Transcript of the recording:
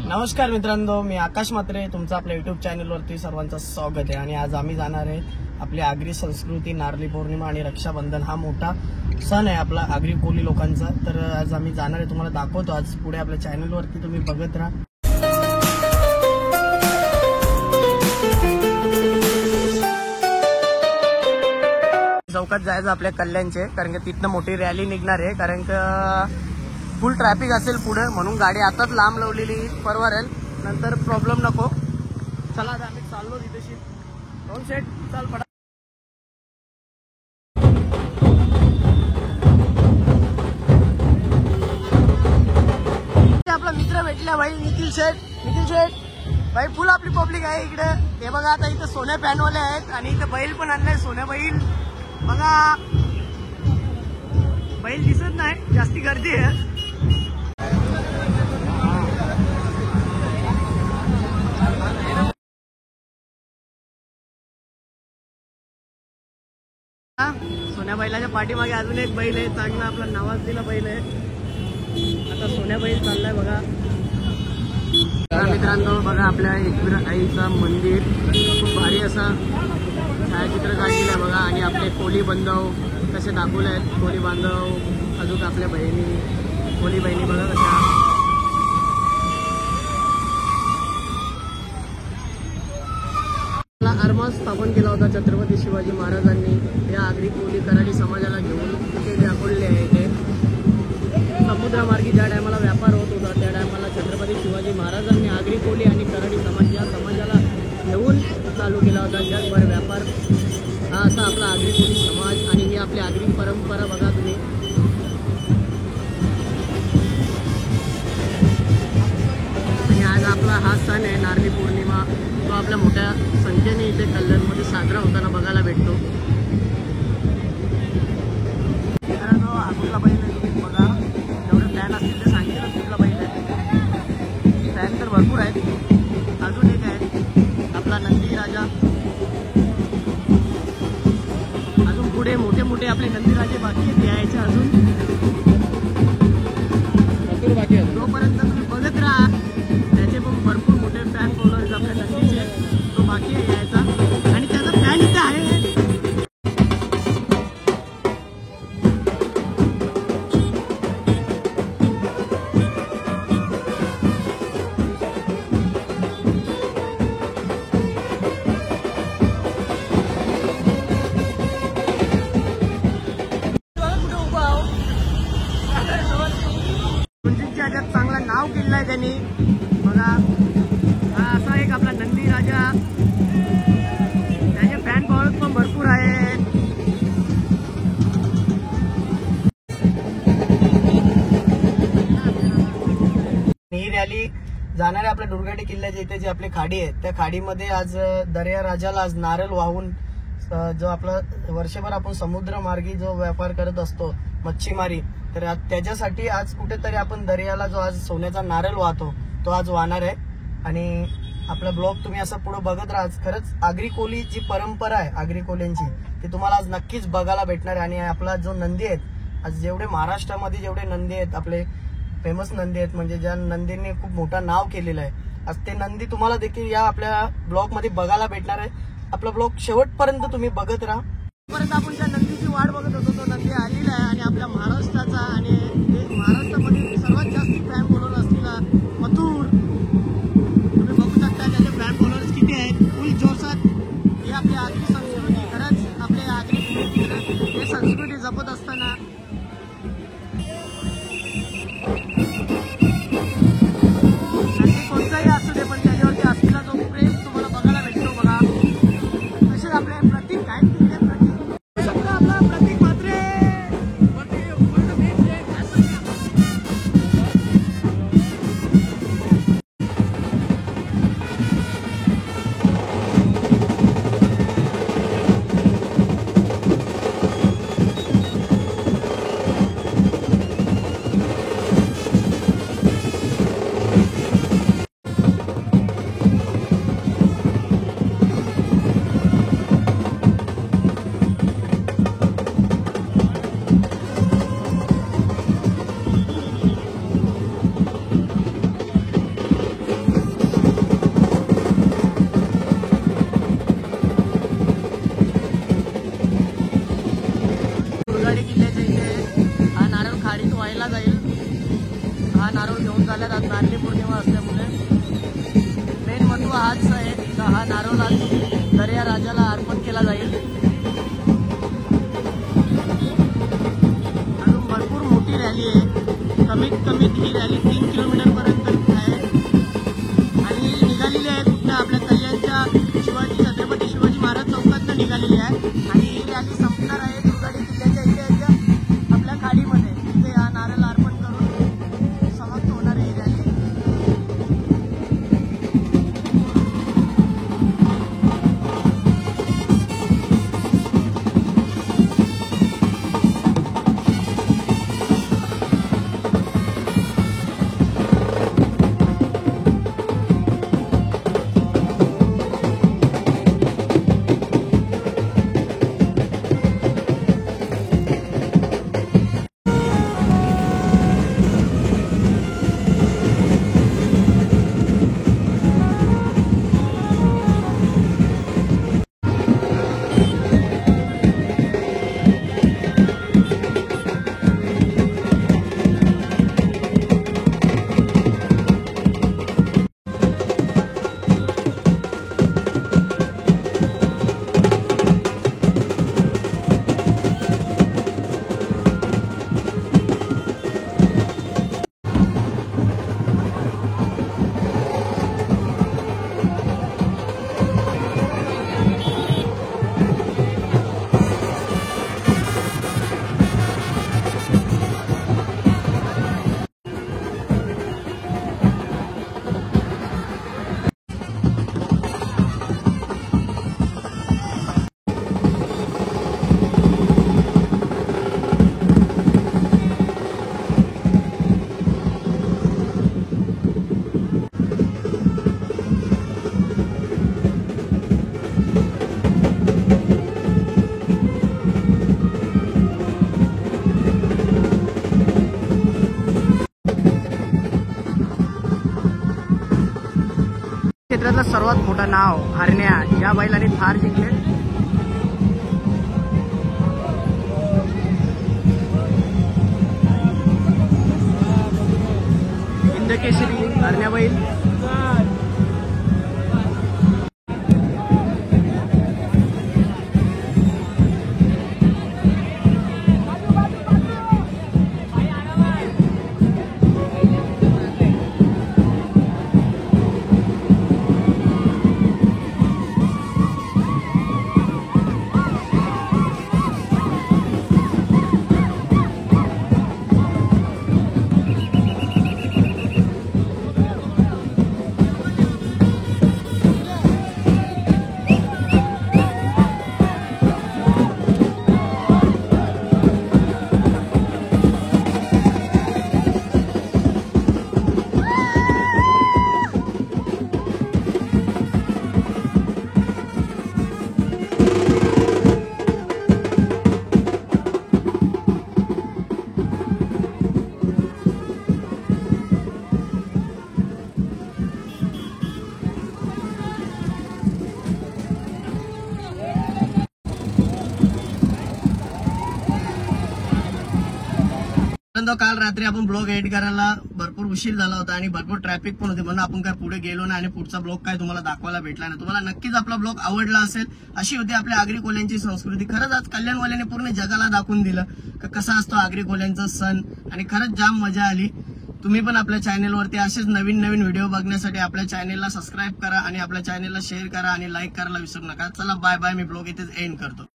नमस्कार मित्रांनो, मी आकाश म्हात्रे, तुमचं आपल्या युट्यूब चॅनलवरती सर्वांचं स्वागत आहे। आणि आज आम्ही जाणार आहे आपली आगरी संस्कृती, नारळी पौर्णिमा आणि रक्षाबंधन हा मोठा सण आहे आपला आगरी कोली लोकांचा। तर आज आम्ही जाणार आहे, तुम्हाला दाखवतो आज पुढे आपल्या चॅनलवरती, तुम्ही बघत राहा। चौकात जायचं आपल्या कल्याणचे, कारण की तिथनं मोठी रॅली निघणार आहे, कारण की फुल ट्रॅफिक असेल पुढे, म्हणून गाडी आताच लांब लावलेली परवडेल, नंतर प्रॉब्लेम नको। चला आता आम्ही चाललो तिथेशी। दोन सेट चाल पडा। आपला मित्र भेटला भाई, निखिल शेठ भाई, फुल आपली पब्लिक आहे इकडे। हे बघा, आता इथे सोन्या पॅनवाले आहेत आणि इथे बैल पण आणलाय, सोन्या बैल बघा। बैल दिसत नाही, जास्ती गर्दी आहे। सोन्या बैलाच्या पाठीमागे अजून एक बैल आहे, चांगला आपला नवाजलेला बैल आहे। आता सोन्या बैल चाललाय बघा। मित्रांनो बघा, आपल्या एकवीर आईचं मंदिर खूप भारी असा छायाचित्र काढलेलं आहे बघा। आणि आपले कोली बांधव कसे दाखवले आहेत, कोली बांधव, अजून आपल्या बहिणी, कोली बहिणी बघा कशा। आरमार स्थापन केला होता छत्रपती शिवाजी महाराजांनी या आगरी कोली कराडी समाजाला घेऊन ते दाखवले आहे। ते समुद्रमार्गी ज्या टायमाला व्यापार होत होता त्या टायमाला छत्रपती शिवाजी महाराजांनी आगरी कोली आणि कराडी समाज या समाजाला घेऊन चालू केला होता जगभर व्यापार। हा असा आपला आगरी कोली समाज आणि ही आपली आगरी परंपरा बघा तुम्ही। आणि आज आपला हा सण आहे नारळी पौर्णिमा, तो आपल्या मोठ्या संख्येने इथे कल्याणमध्ये साजरा होताना बघायला भेटतो। कुठला बैल आहे तुम्ही बघा, जेवढे फॅन असतील ते सांगतील कुठला बैल आहे। फॅन तर भरपूर आहेत। अजून एक आहे आपला नंदी राजा, अजून पुढे मोठे मोठे आपले नंदी राजे बाकी आहेत यायचे, अजून भरपूर बाकी आहे। तोपर्यंत तुम्ही बघत राहा, त्याचे पण भरपूर मोठे फॅन फॉलोअर्स आपल्या नंदीचे, तो बाकी आहे यायचा। आणि त्याचा फॅन इथे आहे। चांगला नाव केलं आहे त्यांनी बघा। हा असा एक आपला नंदी राजा, त्याचे फॅन फॉलोअर्स पण भरपूर आहेत। ही रॅली जाणारे आपल्या दुर्गाटी किल्ल्याच्या इथे जी आपली खाडी आहे, त्या खाडीमध्ये आज दर्या राजाला आज नारळ वाहून, जो आपला वर्षभर आपण समुद्रमार्गी जो व्यापार करत असतो मच्छीमारी, तर त्याच्यासाठी आज कुठेतरी आपण दर्याला जो आज सोन्याचा नारळ वाहतो तो आज वाहणार आहे। आणि आपला ब्लॉग तुम्ही असं पुढे बघत राहा। खरंच आगरी कोली जी परंपरा आहे आगरी कोल्यांची, ती तुम्हाला आज नक्कीच बघायला भेटणार आहे। आणि आपला जो नंदी आहेत, आज जेवढे महाराष्ट्रामध्ये जेवढे नंदी आहेत, आपले फेमस नंदी आहेत, म्हणजे ज्या नंदींनी खूप मोठं नाव केलेलं आहे, आज ते नंदी तुम्हाला देखील या आपल्या ब्लॉग मध्ये बघायला भेटणार आहे। आपला ब्लॉग शेवटपर्यंत तुम्ही बघत राहा। परत आपण त्या नंदीची वाट बघत होतो, तो नंदी आलेला आहे। आणि आपल्या महाराष्ट्राचा आणि महाराष्ट्रामध्ये सर्वात जास्त फॅन फॉलोअर असलेला मथुर, तुम्ही बघू शकता त्याचे फॅन फॉलोअर्स किती आहेत, फुल जोशात। ही आपली आगरी संस्कृती, खरंच आपले आगरी हे संस्कृती जपत असताना कोणताही असू दे, पण त्याच्यावरती असलेला जो प्रेम तुम्हाला बघायला भेटतो बघा। तसेच आपले प्रतीक काय आपला प्रतीक म्हात्रे, नारळी पौर्णिमा असल्यामुळे मेन महत्व हाच आहे का हा नारळ आज दर्या राजाला अर्पण केला जाईल। अजून भरपूर मोठी रॅली आहे, कमीत कमी ही रॅली 3 किलोमीटर पर्यंत आहे आणि निघालेली आहे कुठल्या आपल्या कल्याणच्या छत्रपती शिवाजी महाराज चौकातनं निघालेली आहे आणि ही रॅली संपणार आहे दुर्गाडी किल्ल्याच्या इथे आपल्या खाडीमध्ये, तिथे हा नारळ अर्पण करून समाप्त होणार आहे ही रॅली। क्षेत्रातलं सर्वात मोठं नाव हरण्या या बैलाने थार जिंकले। हिंदकेसरी हरण्या बैल काल रात्री आपण ब्लॉग एडिट करायला भरपूर उशीर झाला होता आणि भरपूर ट्रॅफिक पण होते, म्हणून आपण काय पुढे गेलो नाही आणि पुढचा ब्लॉग काय तुम्हाला दाखवायला भेटला नाही। तुम्हाला नक्कीच आपला ब्लॉग आवडला असेल। अशी होती आपल्या आगरी कोल्यांची संस्कृती। खरंच आज कल्याणवाल्याने पूर्ण जगाला दाखवून दिलं का कसा असतो आगरी कोल्यांचा सण आणि खरंच जाम मजा आली। तुम्ही पण आपल्या चॅनलवरती असेच नवीन नवीन व्हिडिओ बघण्यासाठी आपल्या चॅनलला सबस्क्राईब करा आणि आपल्या चॅनलला शेअर करा आणि लाईक करायला विसरू नका। चला बाय बाय, मी ब्लॉग इथेच एंड करतो।